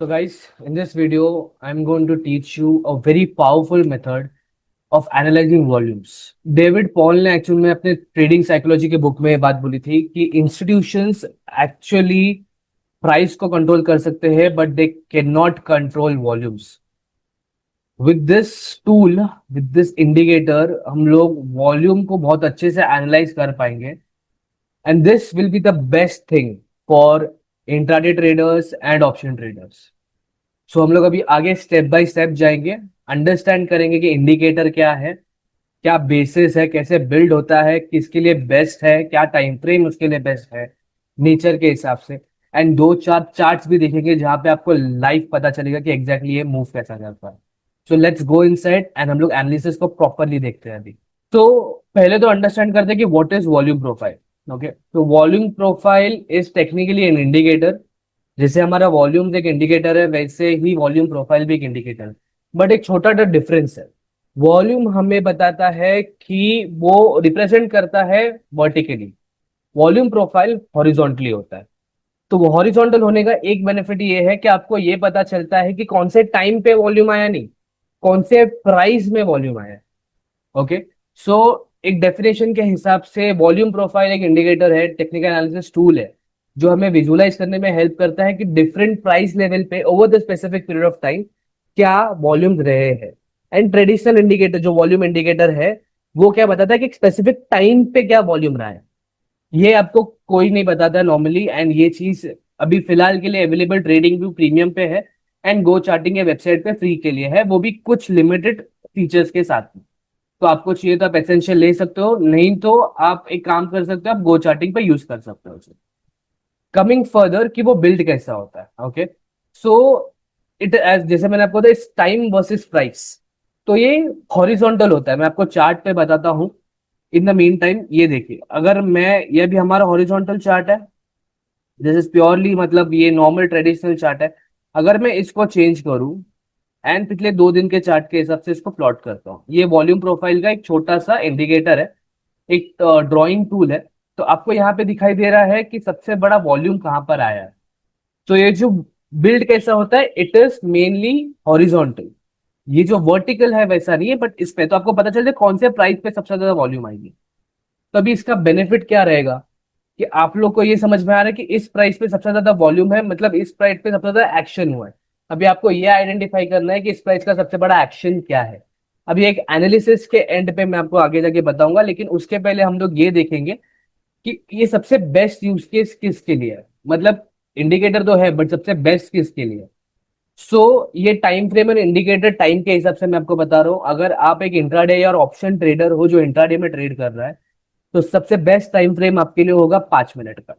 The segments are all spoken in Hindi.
So guys, in this video, I'm going to teach you a very powerful method of analyzing volumes. David Paul ने एक्चुअल में अपने ट्रेडिंग साइकोलॉजी के बुक में ये बात बोली थी कि इंस्टीट्यूशंस एक्चुअली प्राइस को कंट्रोल कर सकते हैं but they can not control volumes. With this tool, with this indicator हम लोग वॉल्यूम को बहुत अच्छे से एनालाइज कर पाएंगे and this will be the best thing for intraday traders and option traders. So हम लोग अभी आगे स्टेप बाय स्टेप जाएंगे, अंडरस्टैंड करेंगे कि इंडिकेटर क्या है, क्या बेसिस है, कैसे बिल्ड होता है, किसके लिए बेस्ट है, क्या टाइम फ्रेम उसके लिए बेस्ट है नेचर के हिसाब से. एंड दो चार चार्ट्स भी देखेंगे जहां पे आपको लाइव पता चलेगा कि एग्जैक्टली ये मूव कैसा करता है. So let's go inside and हम लोग एनालिसिस को प्रॉपरली देखते हैं अभी. तो पहले तो अंडरस्टैंड करते हैं कि what is volume profile. Okay, तो volume profile is technically an indicator. जैसे हमारा वॉल्यूम एक इंडिकेटर है वैसे ही वॉल्यूम प्रोफाइल भी एक इंडिकेटर है, बट एक छोटा सा डिफरेंस है. वॉल्यूम हमें बताता है कि वो रिप्रेजेंट करता है वर्टिकली, वॉल्यूम प्रोफाइल हॉरिजॉन्टली होता है. तो वो हॉरिजॉन्टल होने का एक बेनिफिट ये है कि आपको ये पता चलता है कि कौन से टाइम पे वॉल्यूम आया, नहीं कौन से प्राइस में वॉल्यूम आया. ओके, सो एक डेफिनेशन के हिसाब से वॉल्यूम प्रोफाइल एक इंडिकेटर है, टेक्निकल एनालिसिस टूल है जो हमें विजुलाइज करने में हेल्प करता है कि डिफरेंट प्राइस लेवल पे over the specific period of time क्या वॉल्यूम्स रहे हैं. एंड ट्रेडिशनल इंडिकेटर जो वॉल्यूम इंडिकेटर है वो क्या बताता है कि स्पेसिफिक टाइम पे क्या वॉल्यूम रहा है. ये आपको कोई नहीं बताता नॉर्मली, एंड ये चीज अभी फिलहाल के लिए अवेलेबल ट्रेडिंग व्यू प्रीमियम पे है एंड गो चार्टिंग के वेबसाइट पे फ्री के लिए है, वो भी कुछ लिमिटेड फीचर्स के साथ में. तो आपको चाहिए तो आप एसेंशियल ले सकते हो, नहीं तो आप एक काम कर सकते हो, आप गो चार्टिंग पे यूज कर सकते हो उसे. कमिंग फर्दर कि वो बिल्ड कैसा होता है. ओके, सो इट एज जैसे मैंने आपको बताया टाइम वर्सेस प्राइस, तो ये हॉरिजॉन्टल होता है. मैं आपको चार्ट पे बताता हूं. इन द मीन टाइम ये देखिए, अगर मैं, ये भी हमारा हॉरिजॉन्टल चार्ट है, दिस इज प्योरली मतलब ये नॉर्मल ट्रेडिशनल चार्ट है. अगर मैं इसको चेंज करूं एंड पिछले 2 दिन के चार्ट के हिसाब से इसको प्लॉट करता हूँ, ये वॉल्यूम प्रोफाइल का एक छोटा सा इंडिकेटर है, एक ड्राइंग टूल है. तो आपको यहाँ पे दिखाई दे रहा है कि सबसे बड़ा वॉल्यूम कहाँ पर आया है. तो ये जो बिल्ड कैसा होता है, इट इज मेनली हॉरिजॉन्टल. ये जो वर्टिकल है वैसा नहीं है, बट इस पे तो आपको पता चल जाए कौन से प्राइस पे सबसे ज्यादा वॉल्यूम आएगी. तो अभी इसका बेनिफिट क्या रहेगा कि आप लोग को ये समझ में आ रहा है कि इस प्राइस पे सबसे ज्यादा वॉल्यूम है, मतलब इस प्राइस पे सबसे ज्यादा एक्शन हुआ है. अभी आपको ये आइडेंटिफाई करना है कि इस प्राइस का सबसे बड़ा एक्शन क्या है. अभी एक एनालिसिस के एंड पे मैं आपको आगे जाके बताऊंगा, लेकिन उसके पहले हम लोग ये देखेंगे कि ये सबसे बेस्ट यूज केस किसके लिए है. मतलब इंडिकेटर तो है बट सबसे बेस्ट किसके लिए. ये टाइम फ्रेम और इंडिकेटर टाइम के हिसाब से मैं आपको बता रहा हूँ. अगर आप एक इंट्राडे और ऑप्शन ट्रेडर हो जो इंट्राडे में ट्रेड कर रहा है, तो सबसे बेस्ट टाइम फ्रेम आपके लिए होगा 5 मिनट का.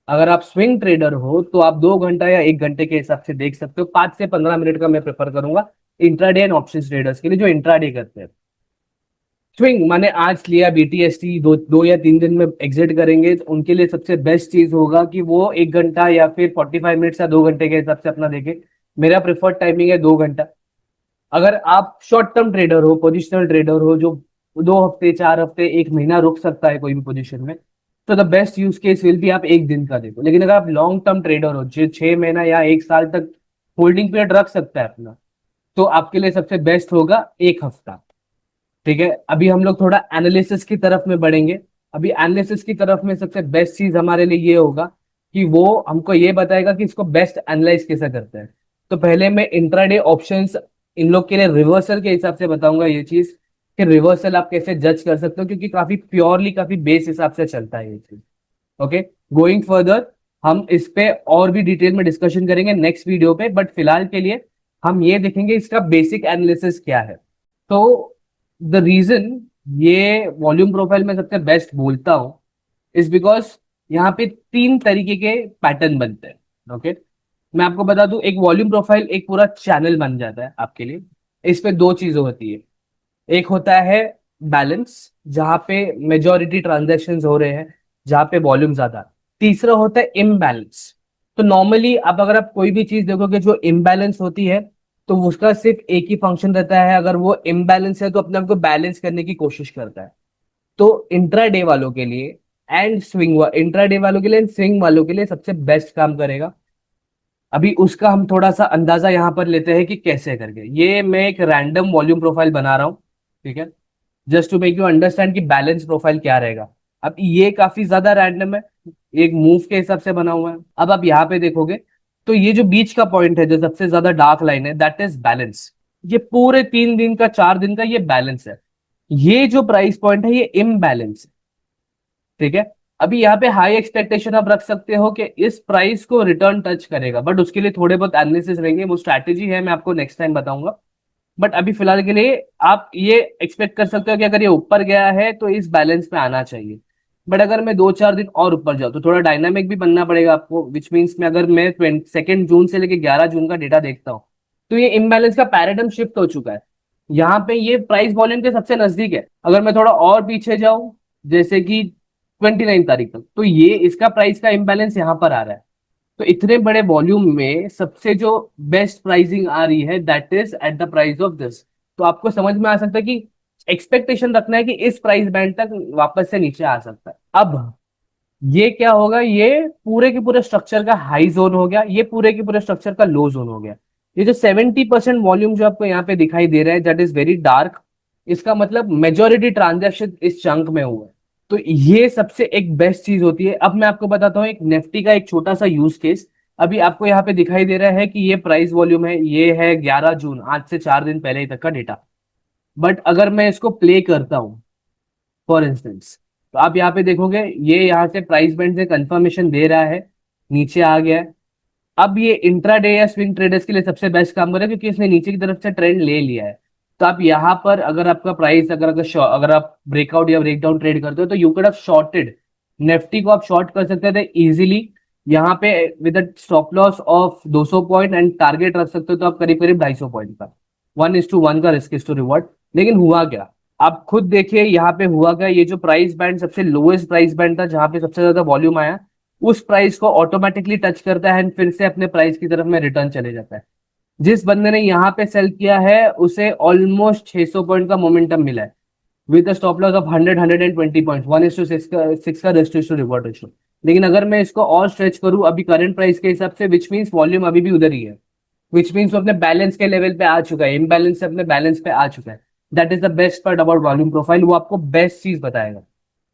अगर आप स्विंग ट्रेडर हो तो आप 2 घंटा या 1 घंटे के हिसाब से देख सकते हो. 5 से 15 मिनट का मैं प्रेफर करूंगा इंट्राडे एंड ऑप्शन ट्रेडर्स के लिए जो इंट्राडे करते हैं. स्विंग माने आज लिया बीटीएसटी, 2 या 3 दिन में एग्जिट करेंगे, तो उनके लिए सबसे बेस्ट चीज होगा कि वो 1 घंटा या फिर 45 मिनट या 2 घंटे के हिसाब से अपना देखे. मेरा प्रेफर्ड टाइमिंग है 2 घंटा. अगर आप शॉर्ट टर्म ट्रेडर हो, पोजिशनल ट्रेडर हो जो 2 हफ्ते 4 हफ्ते 1 महीना रुक सकता है कोई भी पोजीशन में, तो the best use case will भी आप 1 दिन का देखो. लेकिन अगर आप लॉन्ग टर्म ट्रेडर हो जो 6 महीना या 1 साल तक होल्डिंग पीरियड रख सकता है अपना, तो आपके लिए सबसे बेस्ट होगा 1 हफ्ता. ठीक है, अभी हम लोग थोड़ा एनालिसिस की तरफ में बढ़ेंगे. अभी एनालिसिस की तरफ में सबसे बेस्ट चीज हमारे लिए ये होगा कि वो हमको ये बताएगा कि इसको बेस्ट एनालाइज कैसे करते हैं. तो पहले मैं इंट्राडे ऑप्शंस इन लोग के लिए रिवर्सल के हिसाब से बताऊंगा ये चीज कि रिवर्सल आप कैसे जज कर सकते हो, क्योंकि काफी प्योरली काफी बेस हिसाब से चलता है ये चीज. ओके, गोइंग फर्दर हम इस पे और भी डिटेल में डिस्कशन करेंगे नेक्स्ट वीडियो पे, बट फिलहाल के लिए हम ये देखेंगे इसका बेसिक एनालिसिस क्या है. तो द रीजन ये वॉल्यूम प्रोफाइल में सबसे बेस्ट बोलता हूं इज बिकॉज यहाँ पे 3 तरीके के पैटर्न बनते हैं. ओके, मैं आपको बता दूं, एक वॉल्यूम प्रोफाइल एक पूरा चैनल बन जाता है आपके लिए. इस पे दो चीजें होती है. एक होता है बैलेंस, जहां पे मेजोरिटी ट्रांजेक्शन हो रहे हैं, जहां पे वॉल्यूम ज्यादा. तीसरा होता है इम्बैलेंस. तो नॉर्मली आप अगर आप कोई भी चीज देखोगे जो इम्बैलेंस होती है, तो उसका सिर्फ एक ही फंक्शन रहता है, अगर वो इम्बैलेंस है तो अपने आप को बैलेंस करने की कोशिश करता है. तो इंट्राडे वालों के लिए एंड स्विंग इंट्राडे वालों के लिए एंड स्विंग वालों के लिए सबसे बेस्ट काम करेगा अभी उसका हम थोड़ा सा अंदाजा यहाँ पर लेते हैं कि कैसे करके। ये मैं एक रैंडम वॉल्यूम प्रोफाइल बना रहा हूँ, ठीक है, just to make you understand कि बैलेंस प्रोफाइल क्या रहेगा। अब ये काफी ज्यादा रैंडम है, एक मूव के हिसाब से बना हुआ है। अब आप यहाँ पे देखोगे तो ये जो बीच का पॉइंट है, जो सबसे ज्यादा डार्क लाइन है, दैट इज बैलेंस। ये पूरे 3 दिन का 4 दिन का ये बैलेंस है। ये जो प्राइस पॉइंट है ये इम्बैलेंस है, ठीक है। अभी यहाँ पे हाई एक्सपेक्टेशन आप रख सकते हो कि इस प्राइस को रिटर्न टच करेगा, बट उसके लिए थोड़े बहुत एनालिसिस रहेंगे, वो स्ट्रैटेजी है, मैं आपको नेक्स्ट टाइम बताऊंगा। बट अभी फिलहाल के लिए आप ये एक्सपेक्ट कर सकते हो कि अगर ये ऊपर गया है तो इस बैलेंस पे आना चाहिए। बट अगर मैं 2-4 दिन और ऊपर जाऊँ तो थोड़ा डायनामिक भी बनना पड़ेगा आपको, विच मीन्स में अगर मैं 2 जून से लेके 11 जून का डेटा देखता हूँ तो ये इम्बैलेंस का पैराडम शिफ्ट हो चुका है। यहाँ पे ये प्राइस वॉल्यूम के सबसे नजदीक है। अगर मैं थोड़ा और पीछे जाऊं, जैसे कि 29 तारीख तक, तो ये इसका प्राइस का इम्बैलेंस यहाँ पर आ रहा है। तो इतने बड़े वॉल्यूम में सबसे जो बेस्ट प्राइसिंग आ रही है that is at the price of this. तो आपको समझ में आ सकता है कि एक्सपेक्टेशन रखना है कि इस प्राइस बैंड तक वापस से नीचे आ सकता है। अब ये क्या होगा, ये पूरे के पूरे स्ट्रक्चर का हाई जोन हो गया, ये पूरे के पूरे स्ट्रक्चर का लो जोन हो गया। ये जो 70% वॉल्यूम जो आपको यहाँ पे दिखाई दे रहा है दैट इज वेरी डार्क, इसका मतलब मेजोरिटी ट्रांजेक्शन इस चंक में हुआ है। तो ये सबसे एक बेस्ट चीज होती है। अब मैं आपको बताता हूँ एक निफ्टी का एक छोटा सा यूज केस। अभी आपको यहाँ पे दिखाई दे रहा है कि ये प्राइस वॉल्यूम है, ये है 11 जून, आज से 4 दिन पहले ही तक का डेटा। बट अगर मैं इसको प्ले करता हूँ फॉर इंस्टेंस, तो आप यहाँ पे देखोगे ये यहाँ से प्राइस बैंड से कंफर्मेशन दे रहा है, नीचे आ गया है। अब ये इंट्राडे या स्विंग ट्रेडर्स के लिए सबसे बेस्ट काम कर रहा है क्योंकि इसने नीचे की तरफ से ट्रेंड ले लिया है। तो आप यहाँ पर अगर आपका प्राइस अगर आप ब्रेकआउट या ब्रेकडाउन ट्रेड करते हो तो you CAD have shorted Nifty को, आप शॉर्ट कर सकते थे इजीली यहाँ पे with stop loss of 200 point and target रख सकते हो तो आप करीब करीब 250 पॉइंट का 1:1 का रिस्क इज टू रिवॉर्ड। लेकिन हुआ क्या, आप खुद देखिए यहाँ पे हुआ क्या, ये जो प्राइस बैंड सबसे लोएस्ट प्राइस बैंड था जहां पे सबसे ज्यादा वॉल्यूम आया, उस प्राइस को ऑटोमेटिकली टच करता है एंड फिर से अपने प्राइस की तरफ में रिटर्न चले जाता है। जिस बंदे ने यहाँ पे सेल किया है उसे ऑलमोस्ट 600 पॉइंट का मोमेंटम मिला है with stop loss of 120 point, 1:6 का रिस्क टू रिवॉर्ड रेशियो। लेकिन अगर मैं इसको और स्ट्रेच करूं अभी करंट प्राइस के हिसाब से, विच मीन्स वॉल्यूम अभी भी उधर ही है, विच मीन्स वो अपने बैलेंस के लेवल पे आ चुका है, इम्बैलेंस से अपने बैलेंस पे आ चुका है। That is the best part about volume profile, वो आपको बेस्ट चीज बताएगा।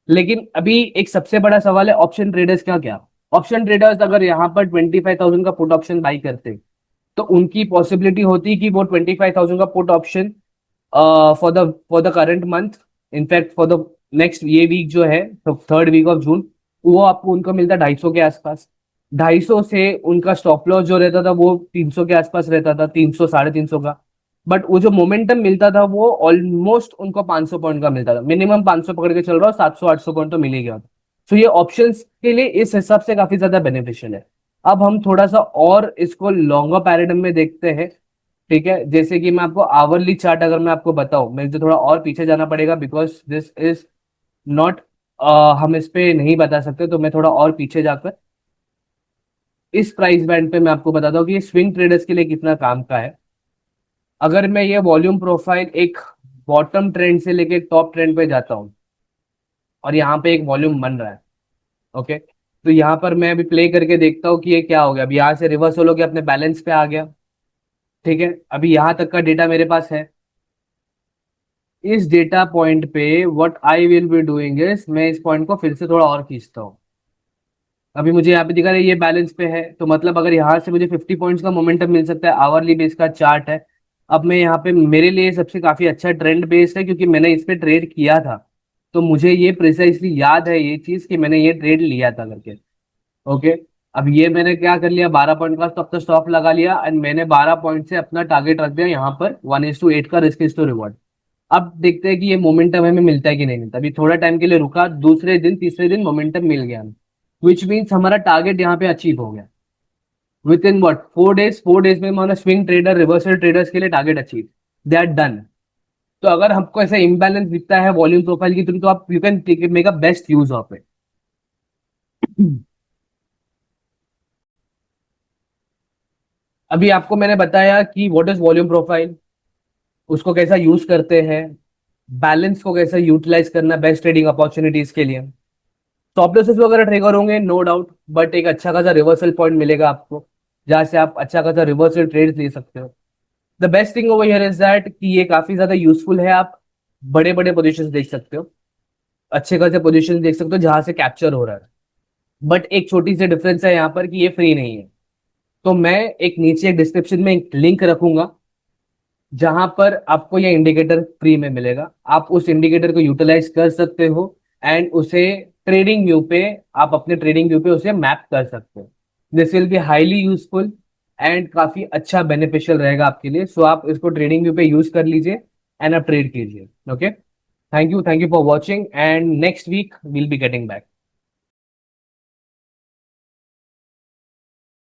लेकिन अभी एक सबसे बड़ा सवाल है ऑप्शन ट्रेडर्स का क्या। ऑप्शन ट्रेडर्स अगर यहाँ पर 25,000 का पुट ऑप्शन बाई करते तो उनकी पॉसिबिलिटी होती कि वो 25,000 का put option for the current month, in fact for the next ये वीक जो है, तो 3rd वीक ऑफ जून, वो आपको उनको मिलता 250 के आसपास। 250 से उनका स्टॉप लॉस जो रहता था वो 300 के आसपास रहता था, 300 350 का। बट वो जो मोमेंटम मिलता था वो ऑलमोस्ट उनको 500 पॉइंट का मिलता था, मिनिमम 500 पकड़ के चल रहा हो, 700-800 पॉइंट तो मिल ही गया। तो ये ऑप्शंस के लिए इस हिसाब से काफी ज्यादा बेनिफिशियल है। अब हम थोड़ा सा और इसको लॉन्गर पैराडाइम में देखते हैं, ठीक है। जैसे कि मैं आपको आवरली चार्ट अगर मैं आपको बताऊं, मेरे को थोड़ा और पीछे जाना पड़ेगा बिकॉज दिस इज नॉट, हम इस पे नहीं बता सकते, तो मैं थोड़ा और पीछे जाकर इस प्राइस बैंड पे मैं आपको बताता हूँ कि ये स्विंग ट्रेडर्स के लिए कितना काम का है। अगर मैं ये वॉल्यूम प्रोफाइल एक बॉटम ट्रेंड से लेके टॉप ट्रेंड पे जाता हूँ और यहाँ पे एक वॉल्यूम बन रहा है, ओके, तो यहाँ पर मैं अभी प्ले करके देखता हूँ कि ये क्या हो गया। अभी यहाँ से रिवर्सल हो गया, अपने बैलेंस पे आ गया, ठीक है। अभी यहाँ तक का डेटा मेरे पास है। इस डेटा पॉइंट पे what I will be doing is मैं इस पॉइंट को फिर से थोड़ा और खींचता हूँ। अभी मुझे यहाँ पे दिखा रहा है ये बैलेंस पे है, तो मतलब अगर यहाँ से मुझे 50 पॉइंट्स का मोमेंटम मिल सकता है, आवरली बेस का चार्ट है। अब मैं यहाँ पे मेरे लिए सबसे काफी अच्छा ट्रेंड बेस्ड है क्योंकि मैंने इस पे ट्रेड किया था, तो मुझे ये प्रिसाइसली याद है ये चीज कि मैंने ये ट्रेड लिया था करके, ओके। अब ये मैंने क्या कर लिया, 12 पॉइंट का तब तो स्टॉप लगा लिया एंड मैंने 12 पॉइंट से अपना टारगेट रख दिया यहाँ पर 1:8 का रिस्क इज टू रिवॉर्ड। अब देखते हैं कि ये मोमेंटम हमें मिलता है कि नहीं मिलता। अभी थोड़ा टाइम के लिए रुका, दूसरे दिन तीसरे दिन मोमेंटम मिल गया हमें, विच मीन्स हमारा टारगेट यहाँ पे अचीव हो गया within what 4 days. 4 days में हमारा स्विंग ट्रेडर रिवर्सल ट्रेडर्स के लिए target achieve, they are done. तो अगर हमको ऐसा इम्बैलेंस दिखता है वॉल्यूम प्रोफाइल की थ्रू तो आप you can make a best use of it. अभी आपको मैंने बताया कि व्हाट इज वॉल्यूम प्रोफाइल, उसको कैसा यूज करते हैं, बैलेंस को कैसे यूटिलाइज करना बेस्ट ट्रेडिंग अपॉर्चुनिटीज के लिए। स्टॉप लॉसेस वगैरह ट्रिगर होंगे नो डाउट, बट एक अच्छा खासा रिवर्सल पॉइंट मिलेगा आपको जहां से आप अच्छा खासा रिवर्सल ट्रेड ले सकते हो। The best thing over here is that कि ये काफी ज्यादा यूजफुल है। आप बड़े बड़े पोजीशन देख सकते हो, अच्छे खासे पोजीशन देख सकते हो जहां से कैप्चर हो रहा है। बट एक छोटी सी डिफरेंस है यहाँ पर कि ये फ्री नहीं है। तो मैं एक नीचे एक डिस्क्रिप्शन में एक लिंक रखूंगा जहां पर आपको ये इंडिकेटर फ्री में मिलेगा। आप उस इंडिकेटर को यूटिलाइज कर सकते हो एंड उसे ट्रेडिंग व्यू पे, आप अपने ट्रेडिंग व्यू पे उसे मैप कर सकते हो। This will be highly useful and काफी अच्छा बेनिफिशियल रहेगा आपके लिए। सो आप इसको ट्रेडिंग व्यू पे यूज कर लीजिए एंड आप ट्रेड कीजिए। Okay, thank you for watching and next week we'll be getting back.